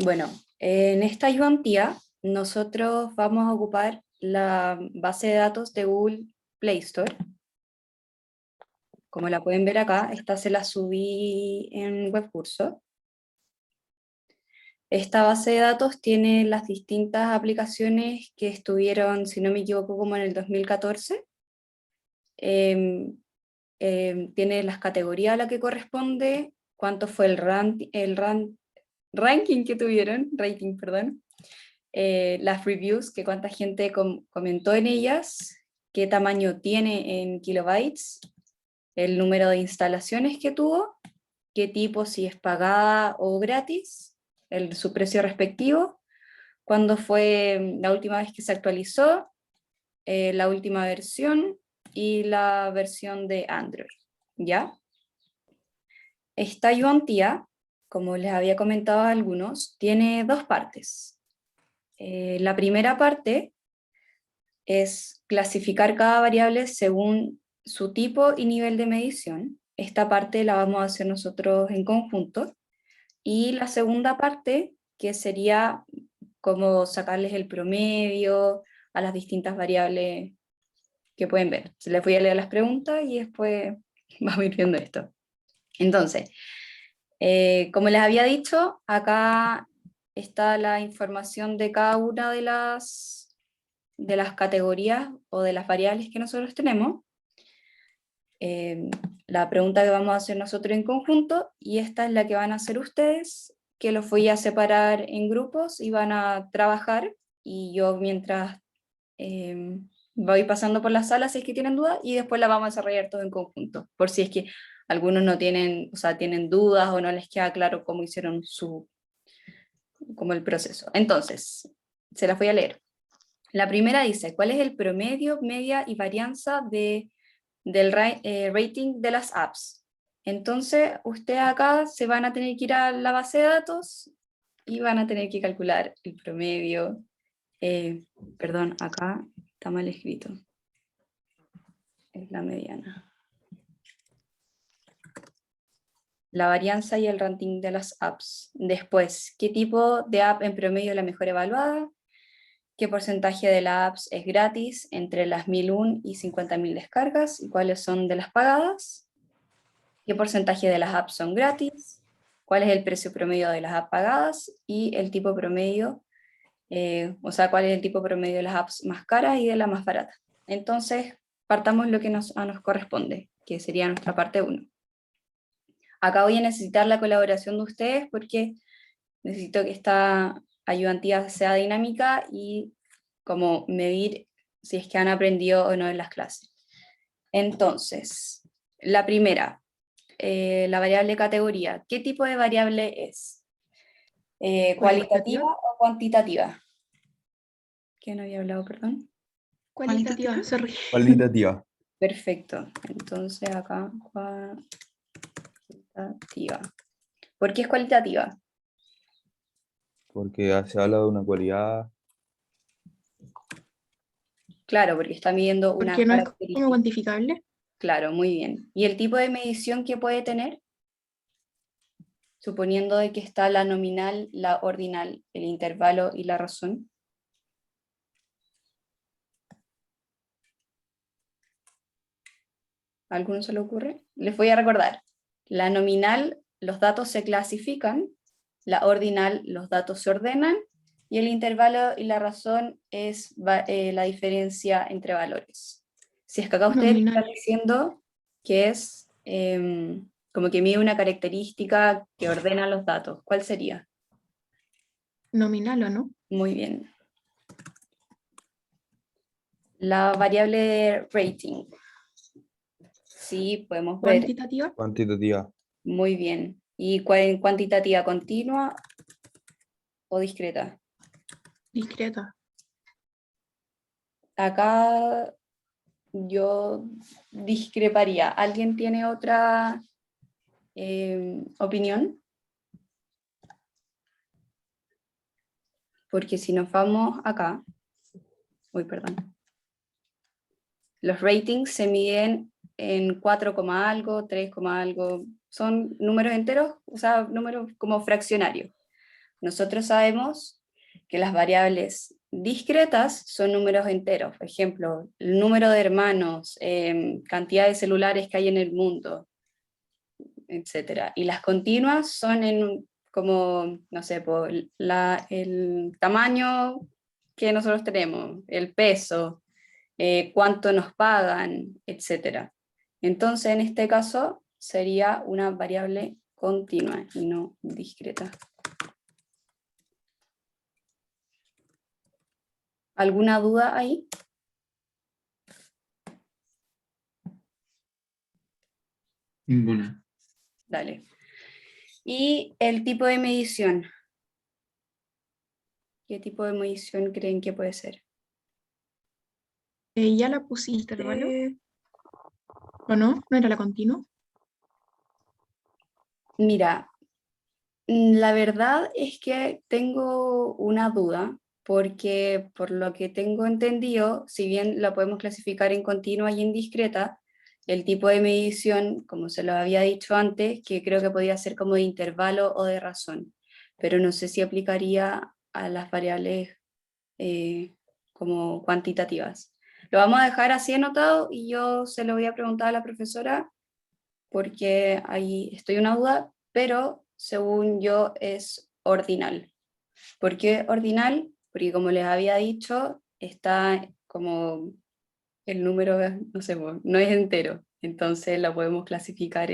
Bueno, en esta ayudantía nosotros vamos a ocupar la base de datos de Google Play Store. Como la pueden ver acá, esta se la subí en Webcurso. Esta base de datos tiene las distintas aplicaciones que estuvieron, si no me equivoco, como en el 2014. Tiene las categorías a la que corresponde, cuánto fue el ranking que tuvieron, rating, perdón, las reviews, que cuánta gente comentó en ellas, qué tamaño tiene en kilobytes, el número de instalaciones que tuvo, qué tipo, si es pagada o gratis, su precio respectivo, cuándo fue la última vez que se actualizó, la última versión y la versión de Android, ¿ya? Esta ayudantía, como les había comentado a algunos, tiene dos partes. La primera parte es clasificar cada variable según su tipo y nivel de medición. Esta parte la vamos a hacer nosotros en conjunto. Y la segunda parte, que sería cómo sacarles el promedio a las distintas variables que pueden ver. Se les voy a leer las preguntas y después vamos a ir viendo esto. Entonces, como les había dicho, acá está la información de cada una de las categorías o de las variables que nosotros tenemos. La pregunta que vamos a hacer nosotros en conjunto, y esta es la que van a hacer ustedes, que los voy a separar en grupos y van a trabajar, y yo mientras voy pasando por la sala si es que tienen dudas, y después la vamos a desarrollar todo en conjunto, por si es que algunos no tienen, o sea, tienen dudas o no les queda claro cómo hicieron como el proceso. Entonces, se las voy a leer. La primera dice, ¿cuál es el promedio, media y varianza del rating de las apps? Entonces, ustedes acá se van a tener que ir a la base de datos y van a tener que calcular el promedio. Perdón, acá está mal escrito. Es la mediana. La varianza y el ranking de las apps. Después, ¿qué tipo de app en promedio es la mejor evaluada? ¿Qué porcentaje de las apps es gratis entre las 1001 y 50.000 descargas? ¿Y cuáles son de las pagadas? ¿Qué porcentaje de las apps son gratis? ¿Cuál es el precio promedio de las apps pagadas? Y el tipo promedio, o sea, cuál es el tipo promedio de las apps más caras y de las más baratas. Entonces, partamos lo que nos corresponde, que sería nuestra parte 1. Acá voy a necesitar la colaboración de ustedes porque necesito que esta ayudantía sea dinámica y como medir si es que han aprendido o no en las clases. Entonces, la primera, la variable categoría. ¿Qué tipo de variable es? ¿Cualitativa o cuantitativa? ¿Quién no había hablado, perdón? Cualitativa, sorry. Cualitativa. Perfecto. Entonces acá, cualitativa. ¿Por qué es cualitativa? Porque se habla de una cualidad. Claro, porque está midiendo una Porque no es como característica. cuantificable. Claro, muy bien. ¿Y el tipo de medición que puede tener? Suponiendo de que está la nominal, la ordinal, el intervalo y la razón. ¿A alguno se le ocurre? Les voy a recordar. La nominal, los datos se clasifican, la ordinal, los datos se ordenan, y el intervalo y la razón es la diferencia entre valores. Si es que acá ustedes Nominal. están diciendo que es como que mide una característica que ordena los datos, ¿cuál sería? Nominal, ¿o no? Muy bien. La variable de rating. Sí, podemos ver. Cuantitativa. Cuantitativa. Muy bien. ¿Y cuantitativa continua o discreta? Discreta. Acá yo discreparía. ¿Alguien tiene otra opinión? Porque si nos vamos acá, uy, perdón. Los ratings se miden en 4, algo, 3, algo. Son números enteros, o sea, números como fraccionarios. nosotros sabemos que las variables discretas son números enteros, por ejemplo, el número de hermanos, cantidad de celulares que hay en el mundo, etc. Y las continuas son como, no sé, por el tamaño que nosotros tenemos, el peso, cuánto nos pagan, etc. Entonces, en este caso, sería una variable continua y no discreta. ¿Alguna duda ahí? Ninguna. Dale. Y el tipo de medición. ¿Qué tipo de medición creen que puede ser? Ya la pusiste, Intervalo. ¿o no? ¿No era la continua? Mira, la verdad es que tengo una duda, porque por lo que tengo entendido, si bien la podemos clasificar en continua y en discreta, el tipo de medición, como se lo había dicho antes, que creo que podía ser como de intervalo o de razón, pero no sé si aplicaría a las variables como cuantitativas. Lo vamos a dejar así anotado y yo se lo voy a preguntar a la profesora porque ahí estoy una duda, pero según yo es ordinal. ¿Por qué ordinal? Porque como les había dicho, está como el número, no sé, no es entero, entonces lo podemos clasificar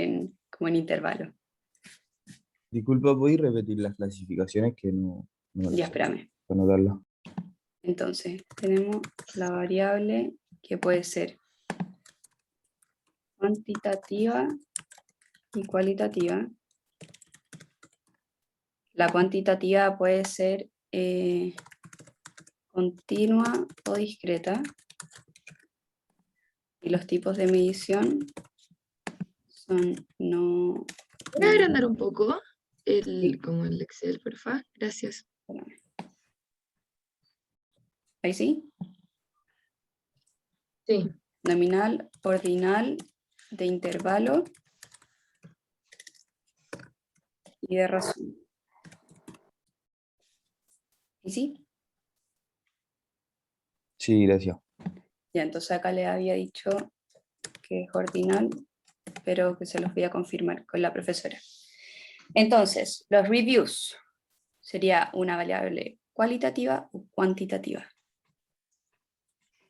como en intervalo. Disculpa, ¿podéis repetir las clasificaciones que no las Ya, sé? espérame. Para anotarlas. Entonces, tenemos la variable que puede ser cuantitativa y cualitativa. La cuantitativa puede ser continua o discreta. Y los tipos de medición son no... ¿Puedes agrandar un poco Sí, como el Excel, porfa? Gracias. espérame. Ahí sí. Sí. Nominal, ordinal, de intervalo y de razón. ¿Y sí? Sí, gracias. Ya, entonces acá le había dicho que es ordinal, pero que se los voy a confirmar con la profesora. Entonces, los reviews sería una variable cualitativa o cuantitativa.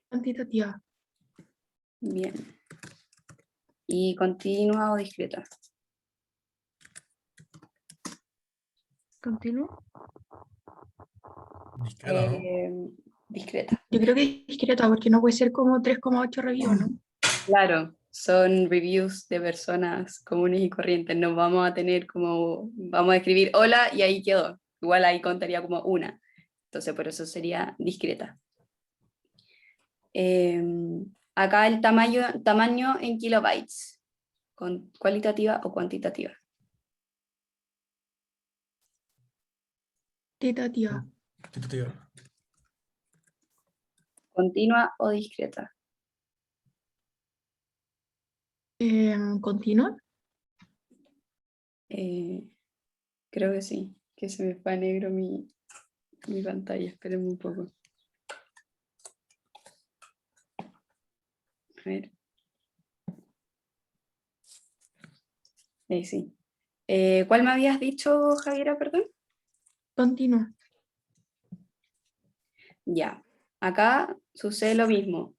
Cuantitativa. Bien. ¿Y continua o discreta? ¿Continua? Discreta, ¿no? Discreta. Yo creo que es discreta porque no puede ser como 3,8 reviews, ¿no? Claro, son reviews de personas comunes y corrientes. No vamos a tener como, vamos a escribir hola y ahí quedó. Igual ahí contaría como una. Entonces por eso sería discreta. Acá el tamaño en kilobytes, cualitativa o cuantitativa. Cuantitativa. Quantitativa. Continua o discreta. ¿Continua? Creo que sí, que se me fue a negro mi pantalla. Espérenme un poco. A ver. Ahí sí. ¿Cuál me habías dicho, Javiera, perdón? Continua. Ya, acá sucede lo mismo.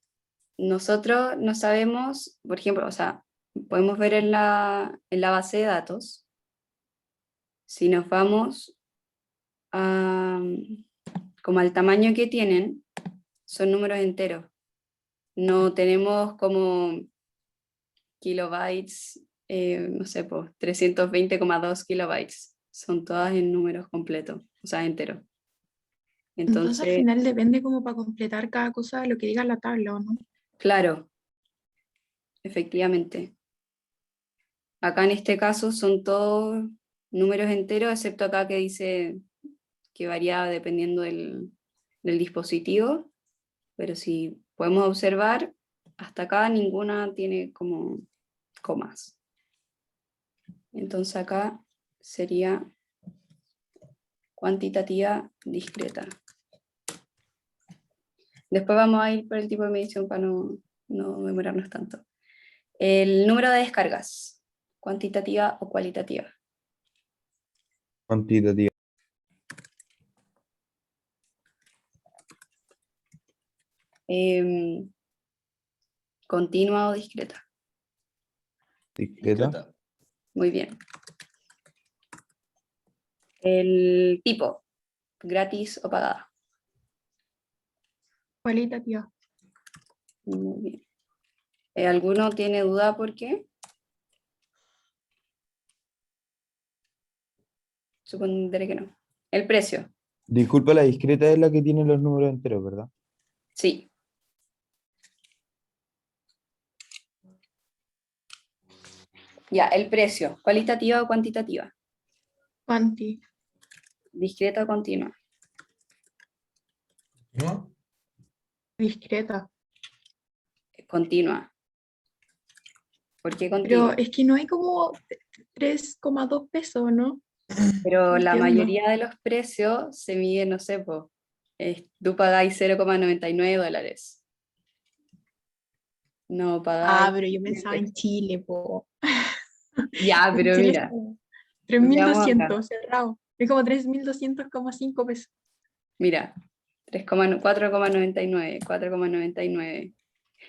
Nosotros no sabemos, por ejemplo, o sea, podemos ver en la base de datos, si nos vamos como al tamaño que tienen, son números enteros. No tenemos como kilobytes, no sé, pues 320,2 kilobytes. Son todas en números completos, o sea, enteros. Entonces al Entonces, final depende como para completar cada cosa de lo que diga la tabla, ¿o no? claro, efectivamente. Acá en este caso son todos números enteros, excepto acá que dice que varía dependiendo del dispositivo, pero si podemos observar, hasta acá ninguna tiene como comas. Entonces acá sería cuantitativa, discreta. Después vamos a ir por el tipo de medición para no demorarnos tanto. El número de descargas, cuantitativa o cualitativa. Cuantitativa. Continua o discreta. Discreta. Muy bien. El tipo, gratis o pagada. Cualitativa. Muy bien. ¿Alguno tiene duda por qué? Supondré que no. El precio, Disculpa, la discreta es la que tiene los números enteros, ¿verdad? sí. Ya, el precio, cualitativa o cuantitativa. Cuanti. Discreta o continua. ¿No? Discreta. Continua. ¿Por qué Pero continua? es que no hay como 3,2 pesos, ¿no? Pero no la entiendo. mayoría de los precios se miden, no sé, tú pagáis $0,99. No pagáis. Pero yo pensaba en Chile, po. Ya, En pero Chile mira, es como veamos acá. 3.200 cerrado. Es como 3.200,5 pesos. Mira, 4,99, 4,99.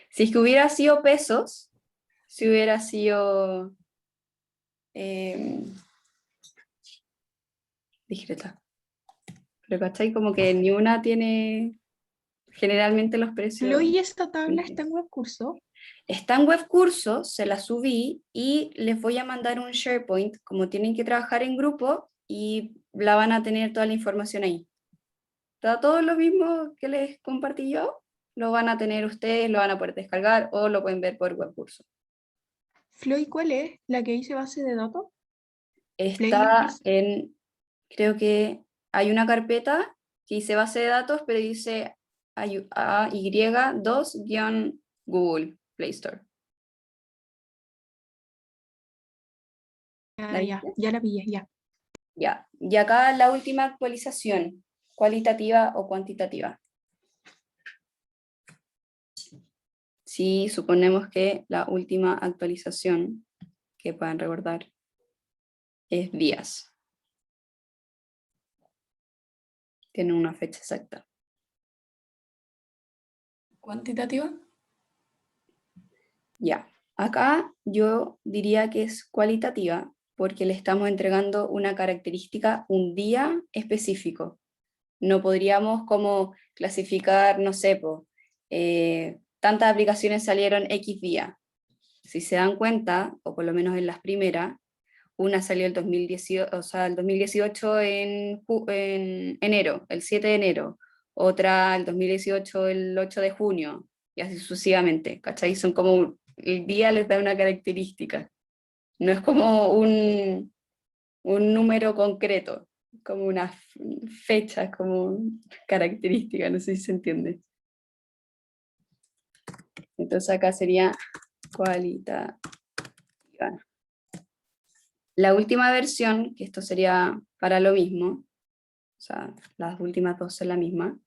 Si es que hubiera sido pesos, si hubiera sido discreta. Pero ¿cachai? Como que ni una tiene generalmente los precios. Luego, ¿y esta tabla está en web curso? Está en web curso, se la subí y les voy a mandar un SharePoint, como tienen que trabajar en grupo y la van a tener toda la información ahí. Está todo lo mismo que les compartí yo, lo van a tener ustedes, lo van a poder descargar o lo pueden ver por web curso. Floy, ¿cuál es? ¿La que dice base de datos? Está Playlist. en, creo que hay una carpeta que dice base de datos, pero dice AY2-Google Play Store. ¿La Ya, viste? ya la pillé, ya. Ya. Y acá la última actualización, cualitativa o cuantitativa. Si suponemos que la última actualización que puedan recordar es días. Tiene una fecha exacta. ¿Cuantitativa? Ya. Acá yo diría que es cualitativa porque le estamos entregando una característica, un día específico. No podríamos como clasificar, no sé, tantas aplicaciones salieron X día. Si se dan cuenta, o por lo menos en las primeras, una salió el 2018, o sea, el 2018 en enero, el 7 de enero, otra el 2018 el 8 de junio, y así sucesivamente, ¿cachai? Son como, el día les da una característica, no es como un número concreto, como una fecha, como característica, no sé si se entiende. Entonces acá sería cualitativa. La última versión, que esto sería para lo mismo, o sea, las últimas dos son la misma,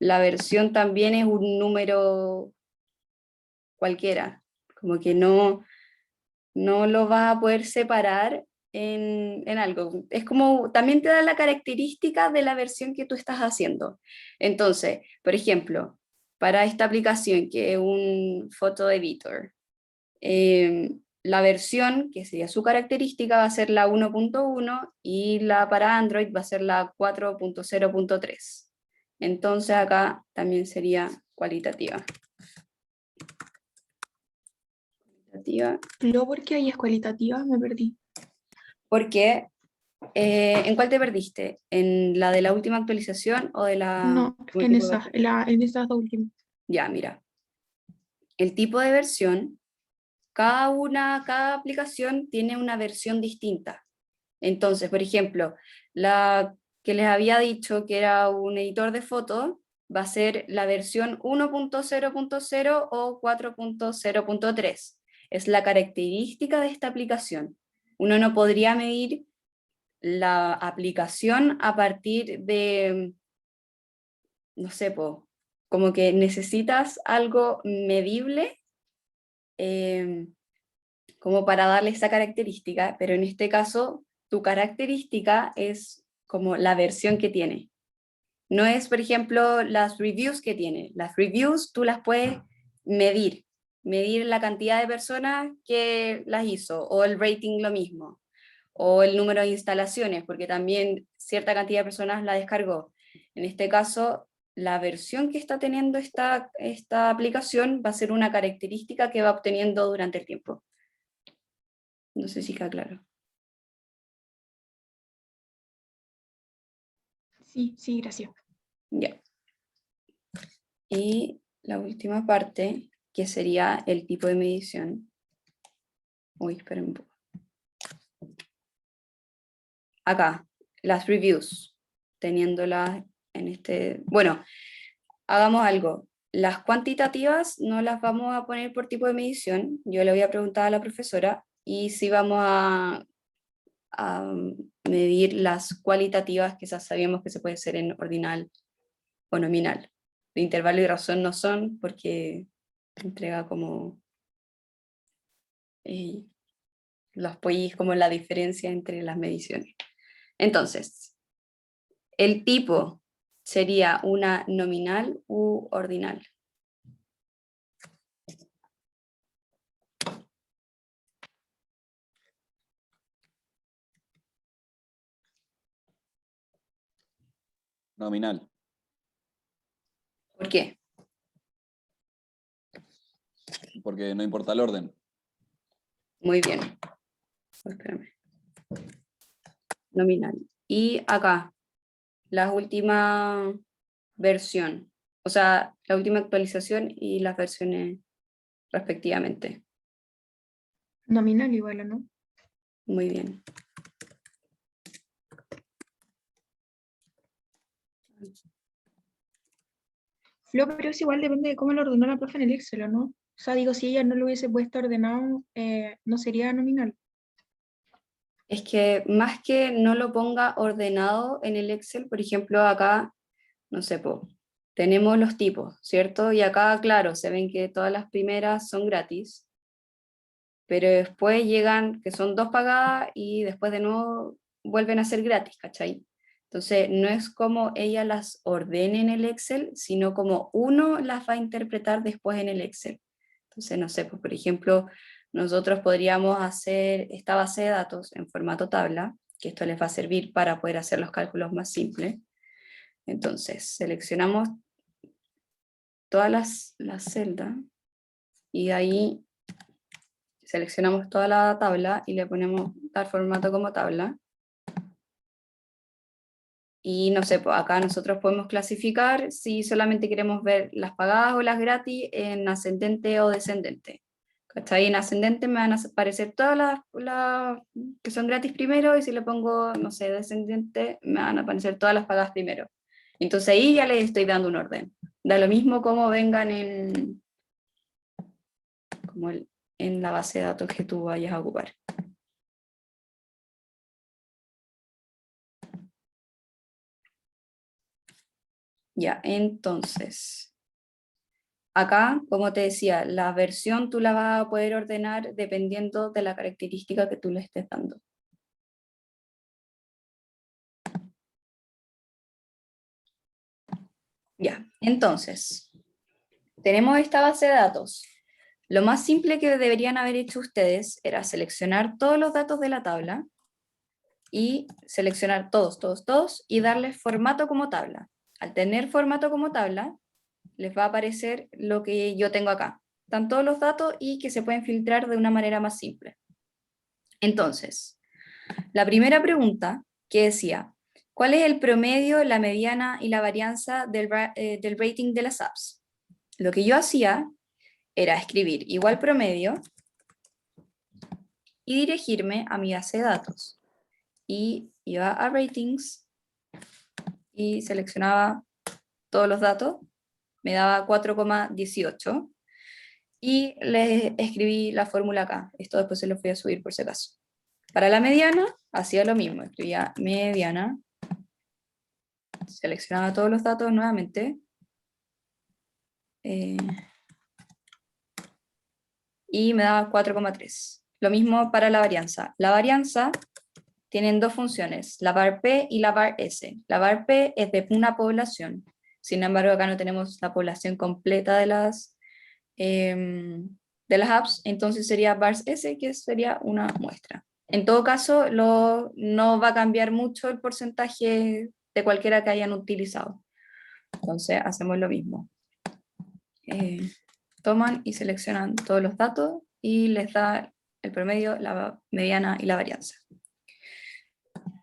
la versión también es un número cualquiera, como que no lo vas a poder separar en algo. Es como, también te da la característica de la versión que tú estás haciendo. Entonces, por ejemplo, para esta aplicación que es un photo editor, la versión, que sería su característica, va a ser la 1.1 y la para Android va a ser la 4.0.3. Entonces acá también sería cualitativa. Luego, ¿por qué ahí es cualitativa? Me perdí. Porque, ¿en cuál te perdiste? ¿En la de la última actualización o de la No, en última versión? en esas dos últimas. Ya, mira. El tipo de versión, cada aplicación tiene una versión distinta. Entonces, por ejemplo, la que les había dicho que era un editor de fotos va a ser la versión 1.0.0 o 4.0.3. Es la característica de esta aplicación. Uno no podría medir la aplicación a partir de, no sé, como que necesitas algo medible como para darle esa característica, pero en este caso tu característica es como la versión que tiene. No es, por ejemplo, las reviews que tiene. Las reviews tú las puedes medir la cantidad de personas que las hizo, o el rating lo mismo, o el número de instalaciones, porque también cierta cantidad de personas la descargó. En este caso, la versión que está teniendo esta aplicación va a ser una característica que va obteniendo durante el tiempo. No sé si queda claro. Sí, sí, gracias. Ya. Y la última parte, que sería el tipo de medición. Uy, esperen un poco. Acá, las reviews, teniéndolas en este... Bueno, hagamos algo. Las cuantitativas no las vamos a poner por tipo de medición. Yo le voy a preguntar a la profesora y sí vamos a medir las cualitativas, que esas sabíamos que se puede hacer en ordinal o nominal. De intervalo y razón no son porque entrega como los pollis, como la diferencia entre las mediciones. Entonces, el tipo sería una nominal u ordinal. Nominal. ¿Por qué? Porque no importa el orden. Muy bien. Espérame. Nominal. Y acá, la última versión, o sea, la última actualización y las versiones respectivamente. Nominal igual, ¿o no? Muy bien. Flo, pero es igual, depende de cómo lo ordenó la profe en el Excel, ¿o no? O sea, digo, si ella no lo hubiese puesto ordenado, no sería nominal. Es que más que no lo ponga ordenado en el Excel, por ejemplo, acá, no sé, tenemos los tipos, ¿cierto? Y acá, claro, se ven que todas las primeras son gratis, pero después llegan, que son 2 pagadas y después de nuevo vuelven a ser gratis, ¿cachai? Entonces, no es como ella las ordene en el Excel, sino como uno las va a interpretar después en el Excel. Entonces, no sé, por ejemplo, nosotros podríamos hacer esta base de datos en formato tabla, que esto les va a servir para poder hacer los cálculos más simples. Entonces, seleccionamos todas las celdas y ahí seleccionamos toda la tabla y le ponemos dar formato como tabla. Y no sé, acá nosotros podemos clasificar si solamente queremos ver las pagadas o las gratis en ascendente o descendente. ¿Cachai? En ascendente me van a aparecer todas las que son gratis primero, y si le pongo, no sé, descendente, me van a aparecer todas las pagadas primero. Entonces ahí ya les estoy dando un orden. Da lo mismo como vengan en la base de datos que tú vayas a ocupar. Ya, entonces, acá, como te decía, la versión tú la vas a poder ordenar dependiendo de la característica que tú le estés dando. Ya, entonces, tenemos esta base de datos. Lo más simple que deberían haber hecho ustedes era seleccionar todos los datos de la tabla y seleccionar todos y darles formato como tabla. Al tener formato como tabla, les va a aparecer lo que yo tengo acá. Están todos los datos y que se pueden filtrar de una manera más simple. Entonces, la primera pregunta que decía, ¿cuál es el promedio, la mediana y la varianza del rating de las apps? Lo que yo hacía era escribir igual promedio y dirigirme a mi base de datos. Y iba a ratings y seleccionaba todos los datos, me daba 4,18 y les escribí la fórmula acá. Esto después se los voy a subir por si acaso. Para la mediana hacía lo mismo, escribía mediana, seleccionaba todos los datos nuevamente, y me daba 4,3. Lo mismo para la varianza. La varianza tienen dos funciones, la var P y la var S. La var P es de una población, sin embargo acá no tenemos la población completa de las apps, entonces sería vars S, que sería una muestra. En todo caso, no va a cambiar mucho el porcentaje de cualquiera que hayan utilizado. Entonces hacemos lo mismo. Toman y seleccionan todos los datos y les da el promedio, la mediana y la varianza.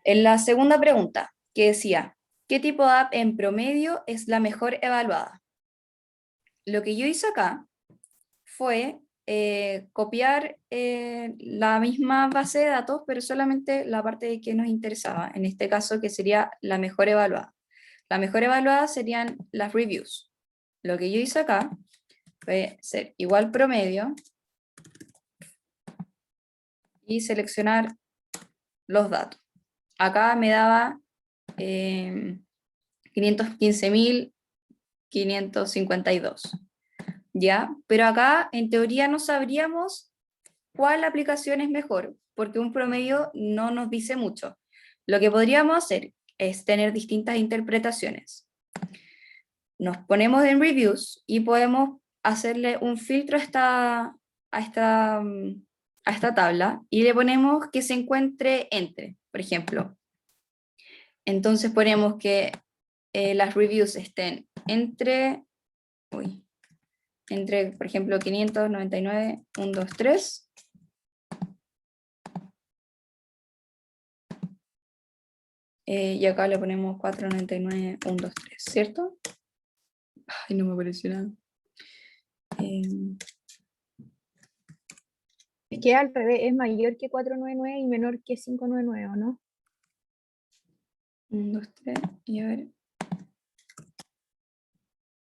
En la segunda pregunta, que decía, ¿qué tipo de app en promedio es la mejor evaluada? Lo que yo hice acá fue copiar la misma base de datos, pero solamente la parte que nos interesaba, en este caso que sería la mejor evaluada. La mejor evaluada serían las reviews. Lo que yo hice acá fue ser igual promedio y seleccionar los datos. Acá me daba 515.552. ¿Ya? Pero acá en teoría no sabríamos cuál aplicación es mejor, porque un promedio no nos dice mucho. Lo que podríamos hacer es tener distintas interpretaciones. Nos ponemos en reviews y podemos hacerle un filtro a esta tabla y le ponemos que se encuentre entre, por ejemplo. Entonces ponemos que las reviews estén entre, por ejemplo, 599, 123. Y acá le ponemos 499, 123, ¿cierto? Ay, no me apareció nada. Es que al revés, es mayor que 499 y menor que 599, ¿o no? 1, 2, 3, y a ver.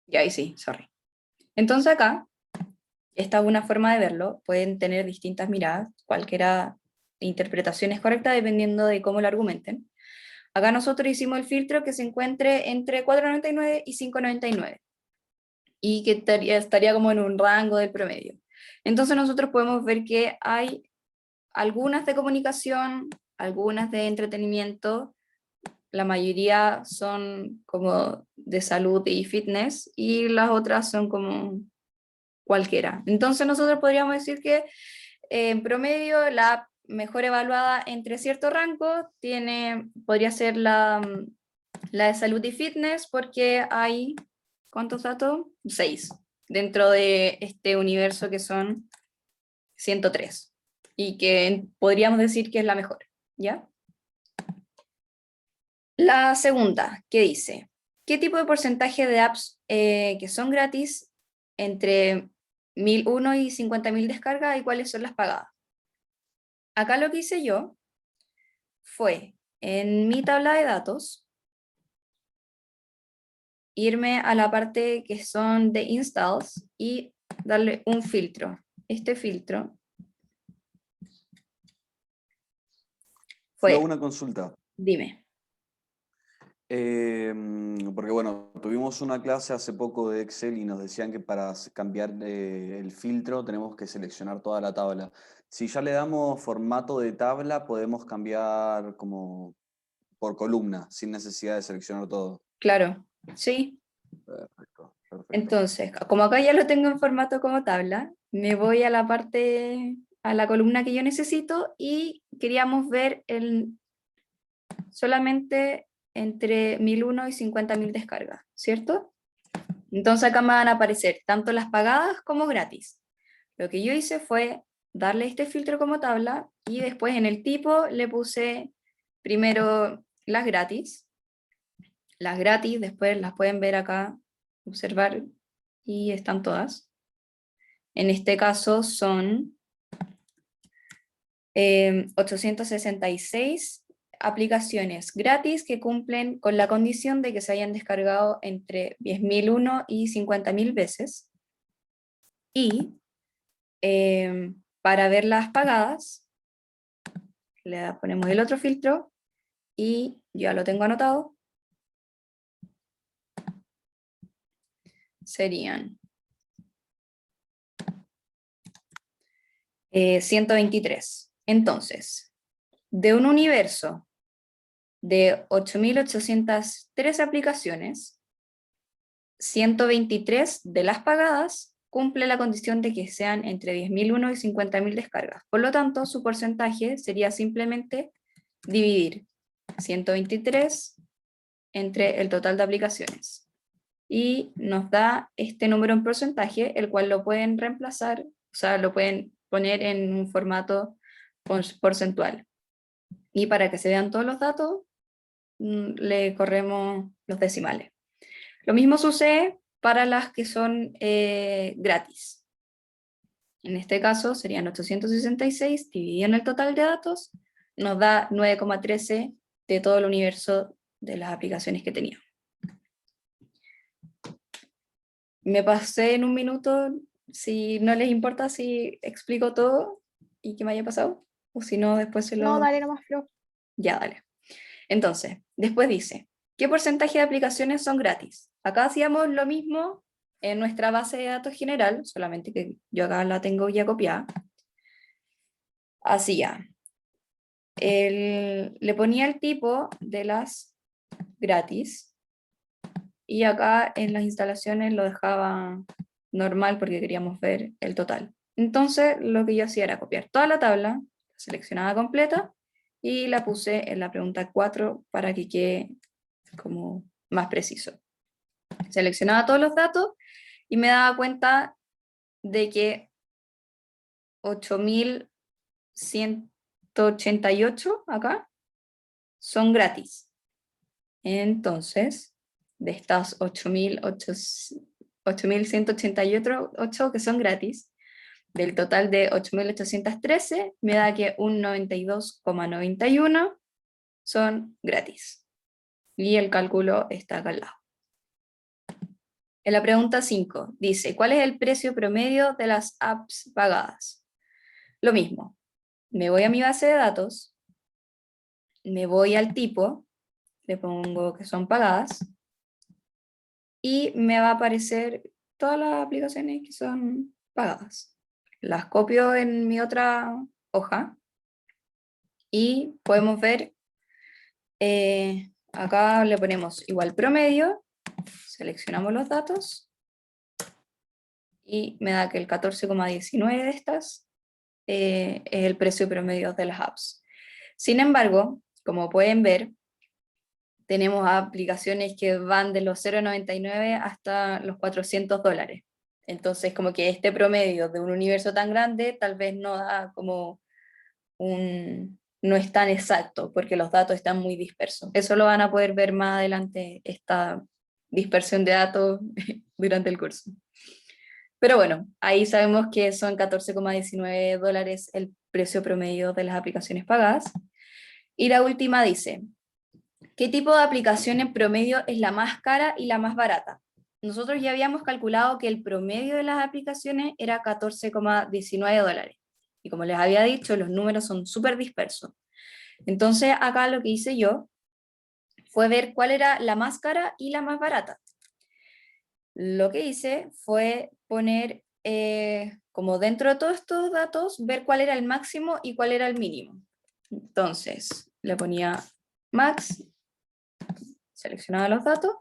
Y ahí sí, sorry. Entonces acá, esta es una forma de verlo, pueden tener distintas miradas, cualquiera interpretación es correcta dependiendo de cómo lo argumenten. Acá nosotros hicimos el filtro que se encuentre entre 499 y 599, y que estaría como en un rango del promedio. Entonces nosotros podemos ver que hay algunas de comunicación, algunas de entretenimiento, la mayoría son como de salud y fitness, y las otras son como cualquiera. Entonces nosotros podríamos decir que en promedio la mejor evaluada entre cierto rango podría ser la de salud y fitness, porque hay, ¿cuántos datos? 6, dentro de este universo que son 103, y que podríamos decir que es la mejor, ¿ya? La segunda, ¿qué dice? ¿Qué tipo de porcentaje de apps que son gratis entre 1001 y 50.000 descargas, y cuáles son las pagadas? Acá lo que hice yo fue, en mi tabla de datos, irme a la parte que son de installs y darle un filtro. Este filtro Fue fue, una consulta. dime. Porque bueno, tuvimos una clase hace poco de Excel y nos decían que para cambiar el filtro tenemos que seleccionar toda la tabla. Si ya le damos formato de tabla, podemos cambiar como por columna, sin necesidad de seleccionar todo. Claro, sí. Perfecto, perfecto. Entonces, como acá ya lo tengo en formato como tabla, me voy a la parte, a la columna que yo necesito, y queríamos ver solamente entre 1001 y 50.000 descargas, ¿cierto? Entonces acá me van a aparecer tanto las pagadas como gratis. Lo que yo hice fue darle este filtro como tabla, y después en el tipo le puse primero las gratis. Las gratis después las pueden ver acá, observar, y están todas. En este caso son 866 aplicaciones gratis que cumplen con la condición de que se hayan descargado entre 10.001 y 50.000 veces. Y para ver las pagadas, le ponemos el otro filtro y ya lo tengo anotado. Serían 123. Entonces, de un universo de 8.803 aplicaciones, 123 de las pagadas cumple la condición de que sean entre 10.001 y 50.000 descargas. Por lo tanto, su porcentaje sería simplemente dividir 123 entre el total de aplicaciones. Y nos da este número en porcentaje, el cual lo pueden reemplazar, o sea, lo pueden poner en un formato porcentual. Y para que se vean todos los datos, le corremos los decimales. Lo mismo sucede para las que son gratis. En este caso serían 866 dividido en el total de datos, nos da 9,13 de todo el universo de las aplicaciones que tenía. Me pasé en un minuto, si no les importa si explico todo y qué me haya pasado, o si no después se lo... No, dale nomás, Flo. Ya, dale. Entonces, después dice, ¿qué porcentaje de aplicaciones son gratis? Acá hacíamos lo mismo en nuestra base de datos general, solamente que yo acá la tengo ya copiada. Hacía, le ponía el tipo de las gratis, y acá en las instalaciones lo dejaba normal porque queríamos ver el total. Entonces, lo que yo hacía era copiar toda la tabla, seleccionada completa, y la puse en la pregunta 4 para que quede como más preciso. Seleccionaba todos los datos y me daba cuenta de que 8.188 acá son gratis. Entonces, de estas 8.188 que son gratis, del total de 8.813, me da que un 92,91 son gratis. Y el cálculo está acá al lado. En la pregunta 5 dice, ¿cuál es el precio promedio de las apps pagadas? Lo mismo, me voy a mi base de datos, me voy al tipo, le pongo que son pagadas, y me va a aparecer todas las aplicaciones que son pagadas. Las copio en mi otra hoja, y podemos ver, acá le ponemos igual promedio, seleccionamos los datos, y me da que el 14,19 de estas es el precio promedio de las apps. Sin embargo, como pueden ver, tenemos aplicaciones que van de los 0,99 hasta los $400. Entonces, como que este promedio de un universo tan grande tal vez no da como no es tan exacto, porque los datos están muy dispersos. Eso lo van a poder ver más adelante, esta dispersión de datos durante el curso. Pero bueno, ahí sabemos que son $14,19 el precio promedio de las aplicaciones pagadas. Y la última dice, ¿qué tipo de aplicación en promedio es la más cara y la más barata? Nosotros ya habíamos calculado que el promedio de las aplicaciones era $14,19. Y como les había dicho, los números son súper dispersos. Entonces acá lo que hice yo fue ver cuál era la más cara y la más barata. Lo que hice fue poner, como dentro de todos estos datos, ver cuál era el máximo y cuál era el mínimo. Entonces, le ponía max, seleccionaba los datos,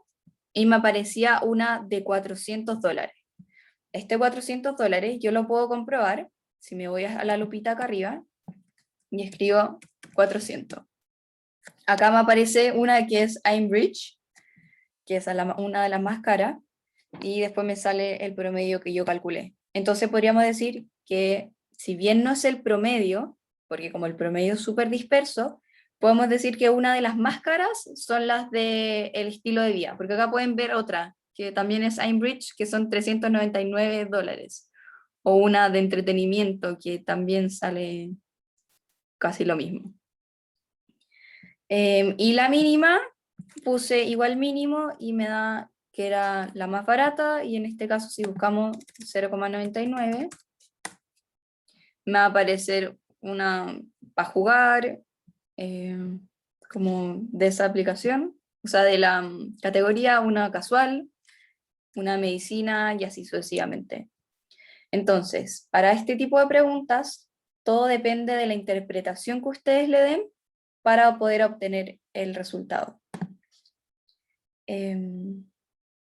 y me aparecía una de $400. Este $400 yo lo puedo comprobar si me voy a la lupita acá arriba y escribo 400. Acá me aparece una que es Aimbridge, que es una de las más caras, y después me sale el promedio que yo calculé. Entonces podríamos decir que si bien no es el promedio, porque como el promedio es súper disperso, podemos decir que una de las más caras son las del estilo de vida, porque acá pueden ver otra, que también es Aimbridge, que son $399, o una de entretenimiento, que también sale casi lo mismo. Y la mínima, puse igual mínimo y me da que era la más barata, y en este caso si buscamos 0,99, me va a aparecer una para jugar, como de esa aplicación, o sea, de la categoría una casual, una medicina y así sucesivamente. Entonces, para este tipo de preguntas, todo depende de la interpretación que ustedes le den para poder obtener el resultado.